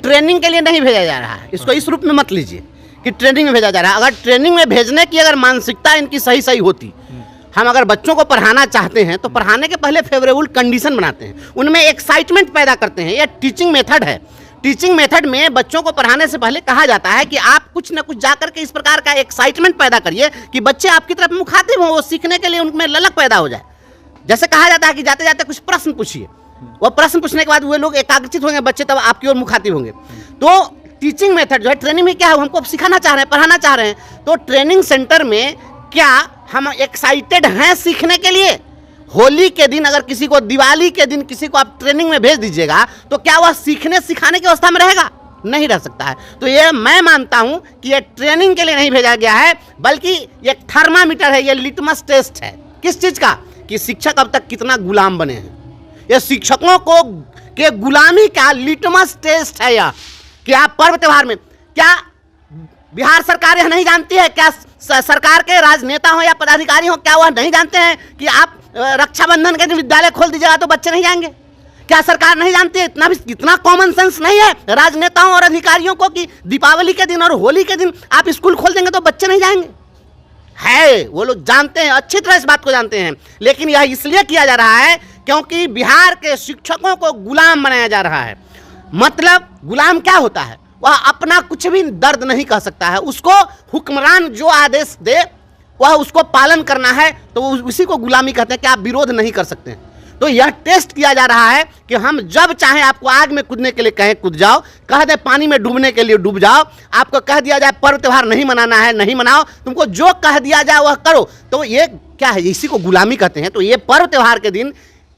Training के लिए नहीं भेजा जा रहा है, इसको इस रूप में मत लीजिए कि ट्रेनिंग में भेजा जा रहा है। अगर ट्रेनिंग में भेजने की अगर मानसिकता इनकी सही होती, हम अगर बच्चों को पढ़ाना चाहते हैं तो पढ़ाने के पहले फेवरेबल कंडीशन बनाते हैं, उनमें एक्साइटमेंट पैदा करते हैं। यह टीचिंग मेथड है। टीचिंग मेथड में बच्चों को पढ़ाने से पहले कहा जाता है कि आप कुछ न कुछ जाकर के इस प्रकार का एक्साइटमेंट पैदा करिए कि बच्चे आपकी तरफ मुखातिब हों, वो सीखने के लिए उनमें ललक पैदा हो जाए। जैसे कहा जाता है कि जाते जाते कुछ प्रश्न पूछिए, वो प्रश्न पूछने के बाद वे लोग एकाग्रचित होंगे, बच्चे तब आपकी ओर मुखातिब होंगे। तो टीचिंग मेथड जो है, ट्रेनिंग में क्या है, हमको सिखाना चाह रहे हैं, पढ़ाना चाह रहे हैं, तो ट्रेनिंग सेंटर में क्या हम एक्साइटेड हैं सीखने के लिए? होली के दिन अगर किसी को, दिवाली के दिन किसी को आप ट्रेनिंग में भेज दीजिएगा तो क्या वह सीखने सिखाने की अवस्था में रहेगा? नहीं रह सकता है। तो ये मैं मानता हूं कि ये ट्रेनिंग के लिए नहीं भेजा गया है, बल्कि ये थर्मामीटर है, ये लिटमस टेस्ट है। किस चीज का? कि शिक्षक अब तक कितना गुलाम बने हैं। ये शिक्षकों को के गुलामी का लिटमस टेस्ट है यह, कि आप पर्व त्योहार में, क्या बिहार सरकार यह नहीं जानती है? क्या सरकार के राजनेता हो या पदाधिकारी हो, क्या वह नहीं जानते हैं कि आप रक्षाबंधन के दिन विद्यालय खोल दीजिएगा तो बच्चे नहीं जाएंगे? क्या सरकार नहीं जानती है? इतना कॉमन सेंस नहीं है राजनेताओं और अधिकारियों को कि दीपावली के दिन और होली के दिन आप स्कूल खोल देंगे तो बच्चे नहीं जाएंगे? है, वो लोग जानते हैं, अच्छी तरह इस बात को जानते हैं, लेकिन यह इसलिए किया जा रहा है क्योंकि बिहार के शिक्षकों को गुलाम बनाया जा रहा है। मतलब गुलाम क्या होता है? वह अपना कुछ भी दर्द नहीं कह सकता है, उसको हुक्मरान जो आदेश दे वह उसको पालन करना है, तो उसी को गुलामी कहते हैं कि आप विरोध नहीं कर सकते हैं। तो यह टेस्ट किया जा रहा है कि हम जब चाहें आपको आग में कूदने के लिए कहें कूद जाओ, कह दे पानी में डूबने के लिए डूब जाओ, आपको कह दिया जाए पर्व त्योहार नहीं मनाना है नहीं मनाओ, तुमको जो कह दिया जाए वह करो। तो ये क्या है? इसी को गुलामी कहते हैं। तो ये पर्व त्योहार के दिन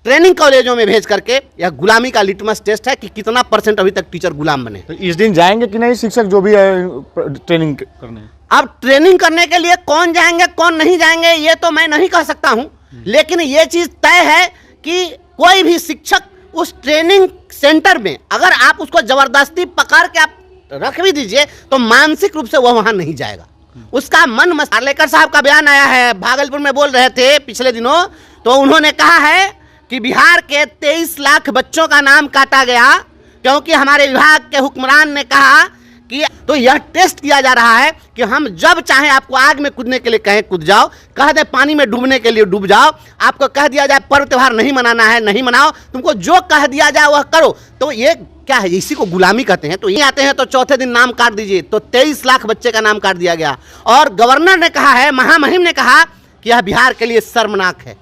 ट्रेनिंग कॉलेजों में भेज करके यह गुलामी का लिटमस टेस्ट है कि कितना % अभी तक टीचर गुलाम बने। तो इस दिन जाएंगे कि नहीं शिक्षक जो भी है ट्रेनिंग करने? अब ट्रेनिंग करने के लिए कौन जाएंगे कौन नहीं जाएंगे ये तो मैं नहीं कह सकता हूं, लेकिन ये चीज तय है कि कोई भी शिक्षक उस ट्रेनिंग सेंटर में अगर आप उसको जबरदस्ती पकड़ के आप रख भी दीजिए तो मानसिक रूप से वह वहां नहीं जाएगा। उसका मन आर्लेकर साहब का बयान आया है, भागलपुर में बोल रहे थे पिछले दिनों, तो उन्होंने कहा है कि बिहार के 23 लाख बच्चों का नाम काटा गया क्योंकि हमारे विभाग के हुक्मरान ने कहा कि, तो यह टेस्ट किया जा रहा है कि हम जब चाहें आपको आग में कूदने के लिए कहें कूद जाओ, कह दे पानी में डूबने के लिए डूब जाओ, आपको कह दिया जाए पर्व त्योहार नहीं मनाना है नहीं मनाओ, तुमको जो कह दिया जाए वह करो। तो ये क्या है? इसी को गुलामी कहते हैं। तो ये आते हैं तो चौथे दिन नाम काट दीजिए, तो 23 लाख बच्चे का नाम काट दिया गया। और गवर्नर ने कहा है, महामहिम ने कहा कि यह बिहार के लिए शर्मनाक है,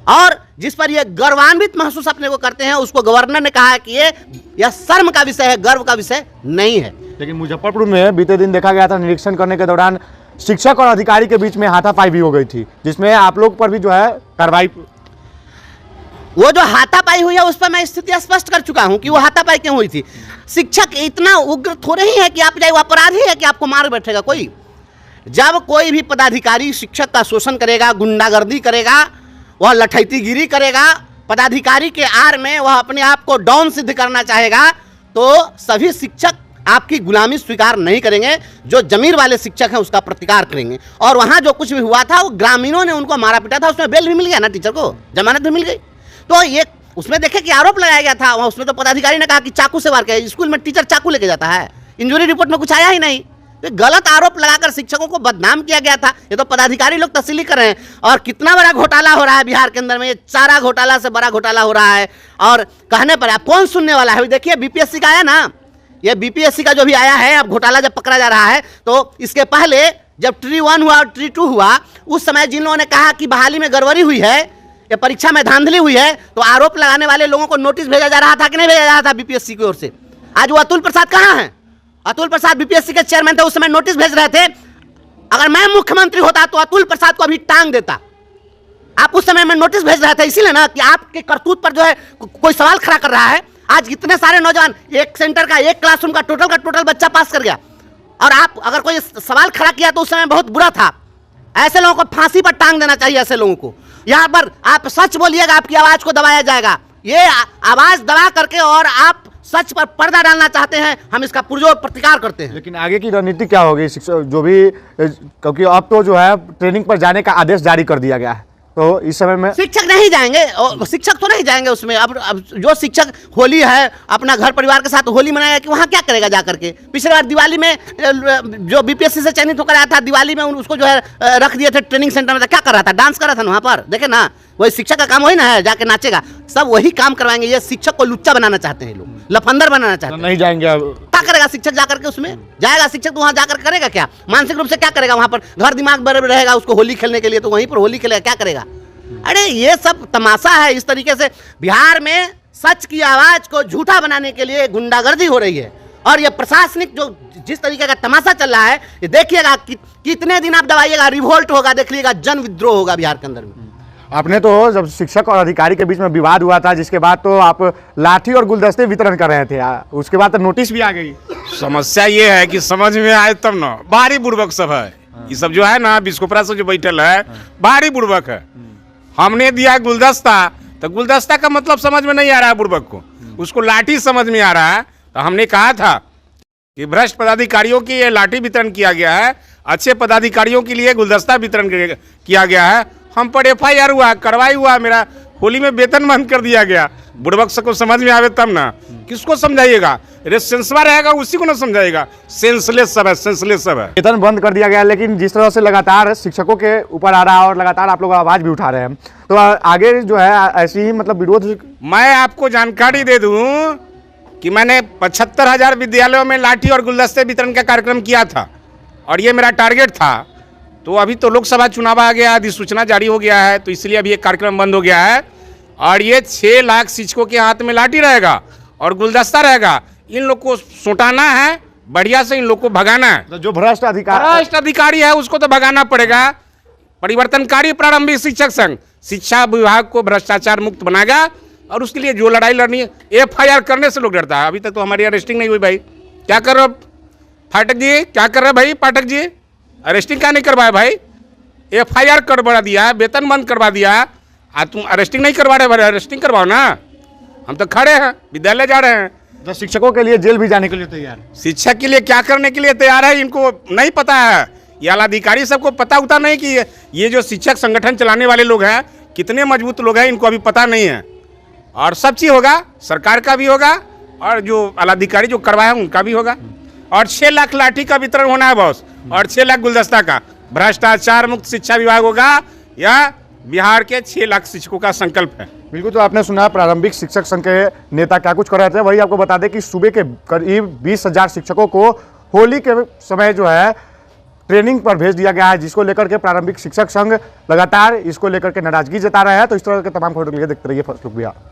और जिस पर यह गर्वान्वित महसूस अपने को करते हैं उसको गवर्नर ने कहा है कि यह शर्म का विषय है, गर्व का विषय नहीं है। लेकिन मुजफ्फरपुर में बीते दिन देखा गया था, निरीक्षण करने के दौरान शिक्षक और अधिकारी के बीच में हाथापाई भी हो गई थी, जिसमें आप लोग पर भी जो है कार्रवाई, वो जो हाथापाई हुई है उस पर मैं स्थिति स्पष्ट कर चुका हूं कि वो हाथापाई क्यों हुई थी। शिक्षक इतना उग्र थोड़े ही है कि आप जाए, वो अपराधी है कि आपको मार बैठेगा कोई। जब कोई भी पदाधिकारी शिक्षक का शोषण करेगा, गुंडागर्दी करेगा, वह लठैतीगिरी करेगा, पदाधिकारी के आड़ में वह अपने आप को डाउन सिद्ध करना चाहेगा, तो सभी शिक्षक आपकी गुलामी स्वीकार नहीं करेंगे। जो जमीर वाले शिक्षक हैं उसका प्रतिकार करेंगे। और वहाँ जो कुछ भी हुआ था वो ग्रामीणों ने उनको मारा पीटा था, उसमें बेल भी मिल गया ना, टीचर को जमानत भी मिल गई। तो ये उसमें देखे कि आरोप लगाया गया था, वहाँ उसमें तो पदाधिकारी ने कहा कि चाकू से वार किया। स्कूल में टीचर चाकू लेके जाता है? इंजरी रिपोर्ट में कुछ आया ही नहीं। तो गलत आरोप लगाकर शिक्षकों को बदनाम किया गया था। ये तो पदाधिकारी लोग तस्लील कर रहे हैं। और कितना बड़ा घोटाला हो रहा है बिहार के अंदर में, ये चारा घोटाला से बड़ा घोटाला हो रहा है। और कहने पर आप कौन सुनने वाला है? देखिए बीपीएससी का आया ना, ये बीपीएससी का जो भी आया है, अब घोटाला जब पकड़ा जा रहा है, तो इसके पहले जब ट्री 1 हुआ और ट्री 2 हुआ, उस समय जिन लोगों ने कहा कि बहाली में गड़बड़ी हुई है, ये परीक्षा में धांधली हुई है, तो आरोप लगाने वाले लोगों को नोटिस भेजा जा रहा था कि नहीं भेजा जा रहा था बीपीएससी की ओर से? आज वो अतुल प्रसाद कहाँ हैं? अतुल प्रसाद बीपीएससी के चेयरमैन थे, उस समय नोटिस भेज रहे थे। अगर मैं मुख्यमंत्री होता तो अतुल प्रसाद को अभी टांग देता। आप उस समय में नोटिस भेज रहे थे इसीलिए ना कि आपके करतूत पर जो है कोई सवाल खड़ा कर रहा है। आज कितने सारे नौजवान, एक सेंटर का, एक क्लासरूम का टोटल बच्चा पास कर गया, और आप अगर कोई सवाल खड़ा किया तो उस समय बहुत बुरा था। ऐसे लोगों को फांसी पर टांग देना चाहिए। ऐसे लोगों को यहाँ पर आप सच बोलिएगा, आपकी आवाज को दबाया जाएगा। ये आवाज दबा करके और आप सच पर पर्दा डालना चाहते हैं, हम इसका पुरजोर प्रतिकार करते हैं। लेकिन आगे की रणनीति क्या होगी शिक्षक जो भी, क्योंकि अब तो जो है ट्रेनिंग पर जाने का आदेश जारी कर दिया गया है, तो इस समय में शिक्षक नहीं जाएंगे, और शिक्षक तो नहीं जाएंगे उसमें। अब जो शिक्षक होली है अपना घर परिवार के साथ होली मनाएगा कि वहाँ क्या करेगा जा करके। पिछले बार दिवाली में जो बीपीएससी से चयनित होकर आया था, दिवाली में उसको जो है रख दिए थे ट्रेनिंग सेंटर में, क्या कर रहा था? डांस कर रहा था ना वहाँ पर, देखे ना। वही शिक्षक का काम वही ना है, जाके नाचेगा। सब वही काम करवाएंगे। ये शिक्षक को लुच्चा बनाना चाहते हैं लोग, लफंदर बनाना चाहते हैं। नहीं जाएंगे अब। क्या करेगा शिक्षक जाकर के? उसमें जाएगा शिक्षक तो वहाँ जाकर करेगा क्या? मानसिक रूप से क्या करेगा? वहाँ पर घर दिमाग बराबर रहेगा उसको होली खेलने के लिए, तो वहीं पर होली खेलेगा, क्या करेगा? अरे ये सब तमाशा है। इस तरीके से बिहार में सच की आवाज को झूठा बनाने के लिए गुंडागर्दी हो रही है। और ये प्रशासनिक जो जिस तरीके का तमाशा चल रहा है, ये देखिएगा कितने दिन आप दबाइएगा, रिवोल्ट होगा, देखिएगा जन विद्रोह होगा बिहार के अंदर में। आपने तो जब शिक्षक और अधिकारी के बीच में विवाद हुआ था, जिसके बाद तो आप लाठी और गुलदस्ते वितरण कर रहे थे, उसके बाद तो नोटिस भी आ गई। समस्या ये है कि समझ में आए तब ना, भारी बुड़बक सब है। ये सब जो है ना बिस्कोपरा से जो बैठल है, भारी बुड़बक है। हमने दिया गुलदस्ता, तो गुलदस्ता का मतलब समझ में नहीं आ रहा है बुड़बक को, उसको लाठी समझ में आ रहा है। तो हमने कहा था कि भ्रष्ट पदाधिकारियों की ये लाठी वितरण किया गया है, अच्छे पदाधिकारियों के लिए गुलदस्ता वितरण किया गया है। हम पर FIR हुआ, कार्रवाई हुआ, मेरा होली में वेतन बंद कर दिया गया। बुड़बक को समझ में आवे तब ना, किसको समझाइएगा? अरे सेंसवा रहेगा उसी को ना समझाइएगा। सेंसलेस सब है, सेंसलेस सब है। वेतन बंद कर दिया गया, लेकिन जिस तरह से लगातार शिक्षकों के ऊपर आ रहा है और लगातार आप लोग आवाज भी उठा रहे हैं, तो आगे जो है ऐसी ही मतलब विरोध। मैं आपको जानकारी दे दूं कि मैंने 75,000 विद्यालयों में लाठी और गुलदस्ते वितरण का कार्यक्रम किया था, और ये मेरा टारगेट था। तो अभी तो लोकसभा चुनाव आ गया, अधिसूचना जारी हो गया है, तो इसलिए अभी ये कार्यक्रम बंद हो गया है। और ये 6 लाख शिक्षकों के हाथ में लाठी रहेगा और गुलदस्ता रहेगा। इन लोग को सुटाना है, बढ़िया से इन लोग को भगाना है। तो जो भ्रष्ट अधिकारी है उसको तो भगाना पड़ेगा। परिवर्तनकारी प्रारंभिक शिक्षक संघ शिक्षा विभाग को भ्रष्टाचार मुक्त बनाएगा, और उसके लिए जो लड़ाई लड़नी है, FIR करने से लोग डरता है। अभी तक तो हमारी अरेस्टिंग नहीं हुई भाई। क्या कर रहे हो फाटक जी, क्या कर रहे भाई पाठक जी? अरेस्टिंग क्या नहीं करवाए भाई? FIR करवा दिया, वेतन बंद करवा दिया, आज तुम अरेस्टिंग नहीं करवा रहे भाई? अरेस्टिंग करवाओ ना। हम तो खड़े हैं, विद्यालय जा रहे हैं। जो शिक्षकों के लिए जेल भी जाने के लिए तैयार। शिक्षक के लिए क्या करने के लिए तैयार है, इनको नहीं पता है। ये आलाधिकारी सबको पता होता नहीं कि ये जो शिक्षक संगठन चलाने वाले लोग हैं कितने मजबूत लोग हैं, इनको अभी पता नहीं है। और सब चीज़ होगा, सरकार का भी होगा, और जो आलाधिकारी जो करवाए उनका भी होगा। और 6 लाख लाठी का वितरण होना है बॉस, और 6 लाख गुलदस्ता का। भ्रष्टाचार मुक्त शिक्षा विभाग होगा, या बिहार के 6 लाख शिक्षकों का संकल्प है। बिल्कुल। तो आपने सुना प्रारंभिक शिक्षक संघ के नेता क्या कुछ कर रहे थे। वही आपको बता दें कि सूबे के करीब 20,000 शिक्षकों को होली के समय जो है ट्रेनिंग पर भेज दिया गया है, जिसको लेकर के प्रारंभिक शिक्षक संघ लगातार इसको लेकर के नाराजगी जता रहा है। तो इस तरह के तमाम खबरों के लिए देखते रहिए फर्स्ट लुक बिहार।